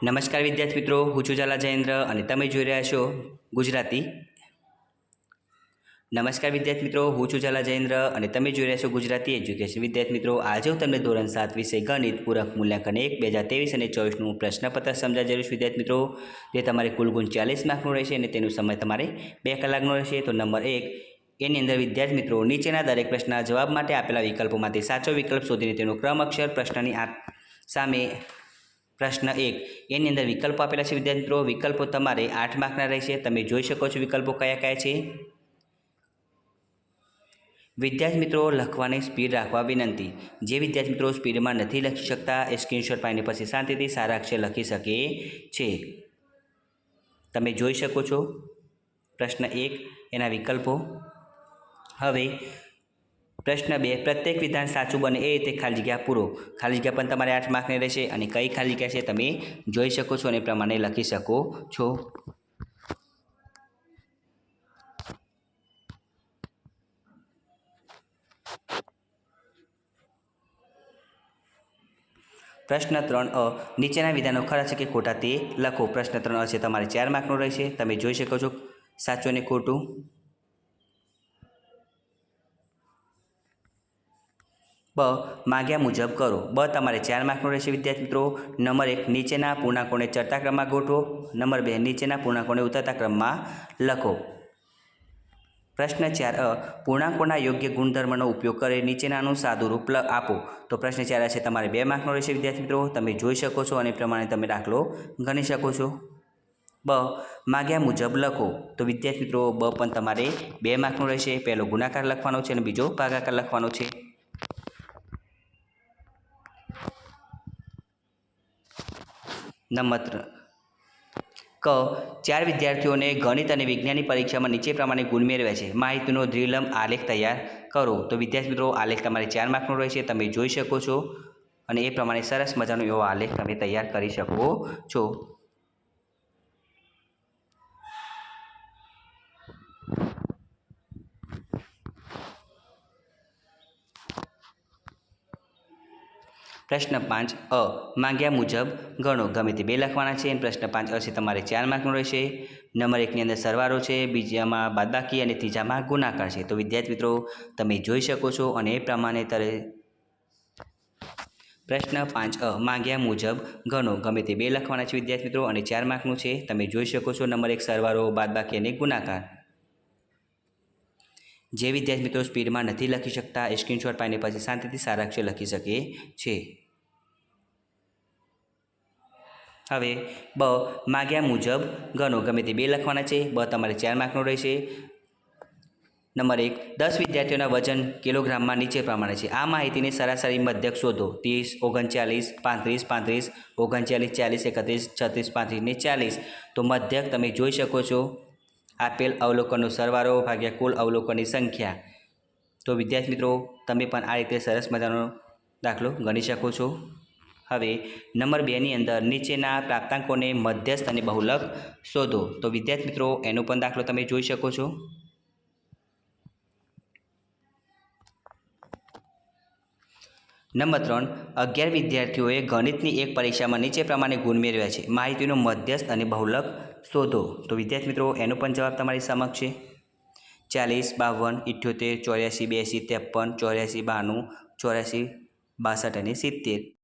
નમસ્કાર વિદ્યાર્થી મિત્રો, હું છું ઝાલા જયેન્દ્ર અને તમે જોઈ રહ્યા છો ગુજરાતી. નમસ્કાર વિદ્યાર્થી મિત્રો, હું છું ઝાલા જયેન્દ્ર અને તમે જોઈ રહ્યા છો ગુજરાતી એજ્યુકેશન. વિદ્યાર્થી મિત્રો, આજે હું તમને ધોરણ 7 વિષય ગણિત પૂરક મૂલ્યાંકન 1 2023 અને 24નું પ્રશ્નપત્ર સમજાવી રહ્યો છું. વિદ્યાર્થી મિત્રો, તે તમારે કુલ ગુણ 40 માર્કનું રહેશે અને તેનો સમય તમારે 2 કલાકનો રહેશે. તો નંબર 1 એની અંદર વિદ્યાર્થી મિત્રો, નીચેના દરેક પ્રશ્નના જવાબ માટે આપેલા વિકલ્પોમાંથી સાચો વિકલ્પ શોધીને તેનો ક્રમ અક્ષર પ્રશ્નની સામે પ્રશ્ન 1 એની અંદર વિકલ્પો આપેલા છે. વિદ્યાર્થી મિત્રો, વિકલ્પો તમારે 8 માર્કના રહેશે. તમે જોઈ શકો છો વિકલ્પો કયા કયા છે. વિદ્યાર્થી મિત્રો, લખવાની સ્પીડ રાખવા વિનંતી. જે વિદ્યાર્થી મિત્રો સ્પીડમાં નથી લખી શકતા એ સ્ક્રીનશોટ પાડીને પછી શાંતિથી સારા અક્ષર લખી શકે છે. તમે જોઈ શકો છો પ્રશ્ન 1 એના વિકલ્પો. હવે પ્રશ્ન 2 પ્રત્યેક વિધાન સાચું બને એ રીતે ખાલી જગ્યા પૂરો. ખાલી જગ્યા પણ તમારે 8 માર્કની રહેશે અને કઈ ખાલી જગ્યા છે તમે જોઈ શકો છો અને પ્રમાણે લખી શકો છો. પ્રશ્ન 3 નીચેના વિધાનો ખરા છે કે ખોટા તે લખો. પ્રશ્ન 3 છે તમારે 4 માર્કનો રહેશે. તમે જોઈ શકો છો સાચું અને ખોટું. બ માગ્યા મુજબ કરો. બ તમારે 4 માર્કનો રહેશે. વિદ્યાર્થી મિત્રો, નંબર 1 નીચેના પૂર્ણાંકોને ચડતા ક્રમમાં ગોઠવો. નંબર 2 નીચેના પૂર્ણાંકોને ઉતરતા ક્રમમાં લખો. પ્રશ્ન 4 પૂર્ણાંકોના યોગ્ય ગુણધર્મનો ઉપયોગ કરી નીચેનાનું સાદુરૂપ આપો. તો પ્રશ્ન 4 છે તમારે 2 માર્કનો રહેશે. વિદ્યાર્થી મિત્રો, તમે જોઈ શકો છો અને પ્રમાણે તમે દાખલો ગણી શકો છો. બ માગ્યા મુજબ લખો. તો વિદ્યાર્થી મિત્રો, બ પણ તમારે 2 માર્કનો રહેશે. પહેલો ગુણાકાર લખવાનો છે અને બીજો ભાગાકાર લખવાનો છે. નંબર 3 ક 4 વિદ્યાર્થીઓને ગણિત અને વિજ્ઞાનની પરીક્ષામાં નીચે પ્રમાણે ગુણ મેળવ્યા છે. માહિતીનો દ્વિલંબ આલેખ તૈયાર કરો. તો વિદ્યાર્થી મિત્રો, આલેખ તમારે 4 માર્કનો રહેશે. તમે જોઈ શકો છો અને એ પ્રમાણે સરસ મજાનો એવો આલેખ તમે તૈયાર કરી શકો છો. પ્રશ્ન 5 માંગ્યા મુજબ ગણો. ગમે તે 2 લખવાના છે. પ્રશ્ન 5 છે તમારે 4 માર્કનો રહેશે. નંબર 1ની અંદર સરવાળો છે, બીજામાં બાદબાકી અને ત્રીજામાં ગુણાકાર છે. તો વિદ્યાર્થી મિત્રો, તમે જોઈ શકો છો અને એ પ્રમાણે પ્રશ્ન 5 માંગ્યા મુજબ ગણો. ગમે તે 2 લખવાના છે વિદ્યાર્થી મિત્રો અને 4 માર્કનું છે. તમે જોઈ શકો છો નંબર 1 સરવાળો, બાદબાકી અને ગુણાકાર. જે વિદ્યાર્થી મિત્રો સ્પીડમાં નથી લખી શકતા એ સ્ક્રીનશોટ પાડીને પછી શાંતિથી સારા અક્ષર લખી શકે છે. હવે બ માગ્યા મુજબ ગણો. ગમે તે 2 લખવાના છે. બ તમારે 4 માર્કનો રહેશે. નંબર 1 10 વિદ્યાર્થીઓના વજન કિલોગ્રામમાં નીચે પ્રમાણે છે. આ માહિતીની સરાસરી મધ્યક શોધો. 30, 39, 35, 35, 39, 40, 31, 36, 35 ને 40. તો મધ્યક તમે જોઈ શકો છો. આપેલ અવલોકનનો સરવાળો ભાગ્યા કુલ અવલોકનની સંખ્યા. તો વિદ્યાર્થી મિત્રો, તમે પણ આ રીતે સરસ મજાનો દાખલો ગણી શકો છો. હવે નંબર 2ની અંદર નીચેના પ્રાપ્તાંકોને મધ્યસ્થ અને બહુલક શોધો. તો વિદ્યાર્થી મિત્રો, એનો પણ દાખલો તમે જોઈ શકો છો. નંબર 3 11 વિદ્યાર્થીઓએ ગણિતની એક પરીક્ષામાં નીચે પ્રમાણે ગુણ મેળવ્યા છે. માહિતીનો મધ્યસ્થ અને બહુલક શોધો. તો વિદ્યાર્થી મિત્રો, એનો પણ જવાબ તમારી સમક્ષ છે. 40, 52, 78, 84, 82, 53, 84, 92, 84, 62, 62 અને 70.